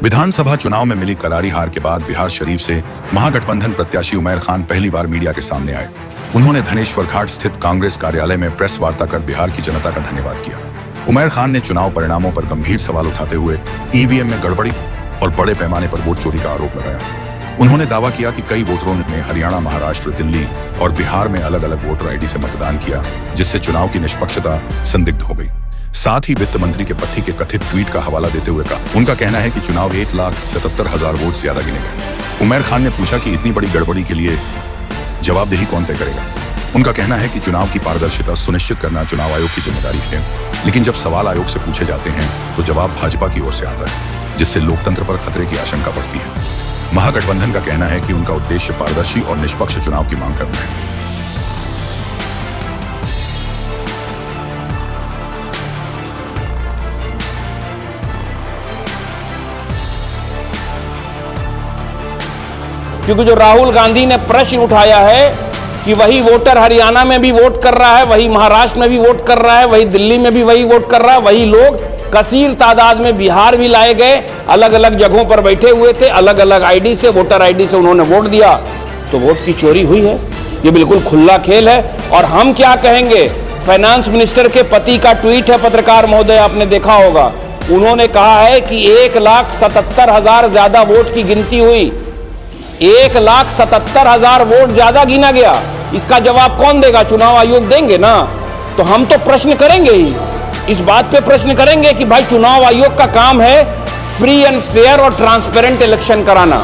विधानसभा चुनाव में मिली करारी हार के बाद बिहार शरीफ से महागठबंधन प्रत्याशी उमैर खान पहली बार मीडिया के सामने आए। उन्होंने धनेश्वर घाट स्थित कांग्रेस कार्यालय में प्रेस वार्ता कर बिहार की जनता का धन्यवाद किया। उमैर खान ने चुनाव परिणामों पर गंभीर सवाल उठाते हुए ईवीएम में गड़बड़ी और बड़े पैमाने पर वोट चोरी का आरोप लगाया। उन्होंने दावा किया कि कई वोटरों ने हरियाणा, महाराष्ट्र, दिल्ली और बिहार में अलग अलग वोटर आईडी से मतदान किया, जिससे चुनाव की निष्पक्षता संदिग्ध हो गई। साथ ही वित्त मंत्री के पति के कथित ट्वीट का हवाला देते हुए कहा, उनका कहना है कि चुनाव 1,77,000 वोट ज्यादा गिने गए। उमैर खान ने पूछा कि इतनी बड़ी गड़बड़ी के लिए जवाबदेही कौन तय करेगा। उनका कहना है कि चुनाव की पारदर्शिता सुनिश्चित करना चुनाव आयोग की जिम्मेदारी है, लेकिन जब सवाल आयोग से पूछे जाते हैं तो जवाब भाजपा की ओर से आता है, जिससे लोकतंत्र पर खतरे की आशंका बढ़ती है। महागठबंधन का कहना है कि उनका उद्देश्य पारदर्शी और निष्पक्ष चुनाव की मांग करना है। क्योंकि जो राहुल गांधी ने प्रश्न उठाया है कि वही वोटर हरियाणा में भी वोट कर रहा है, वही महाराष्ट्र में भी वोट कर रहा है, वही दिल्ली में भी वही वोट कर रहा है, वही लोग कसीर तादाद में बिहार भी लाए गए, अलग अलग जगहों पर बैठे हुए थे, अलग अलग आईडी से, वोटर आईडी से उन्होंने वोट दिया, तो वोट की चोरी हुई है। ये बिल्कुल खुला खेल है। और हम क्या कहेंगे, फाइनेंस मिनिस्टर के पति का ट्वीट है, पत्रकार महोदय आपने देखा होगा, उन्होंने कहा है कि 1,77,000 ज्यादा वोट की गिनती हुई, 1,77,000 वोट ज्यादा गिना गया। इसका जवाब कौन देगा? चुनाव आयोग देंगे ना। तो हम तो प्रश्न करेंगे ही, इस बात पे प्रश्न करेंगे कि भाई चुनाव आयोग का काम है फ्री एंड फेयर और ट्रांसपेरेंट इलेक्शन कराना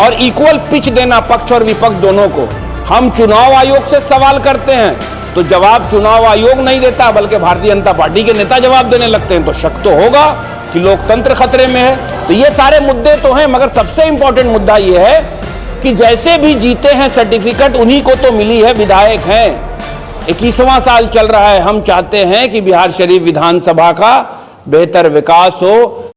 और इक्वल पिच देना पक्ष और विपक्ष दोनों को। हम चुनाव आयोग से सवाल करते हैं तो जवाब चुनाव आयोग नहीं देता, बल्कि भारतीय जनता पार्टी के नेता जवाब देने लगते हैं, तो शक तो होगा कि लोकतंत्र खतरे में है। तो ये सारे मुद्दे तो हैं, मगर सबसे इंपॉर्टेंट मुद्दा यह है कि जैसे भी जीते हैं सर्टिफिकेट उन्हीं को तो मिली है, विधायक हैं। 21वां साल चल रहा है। हम चाहते हैं कि बिहार शरीफ विधानसभा का बेहतर विकास हो।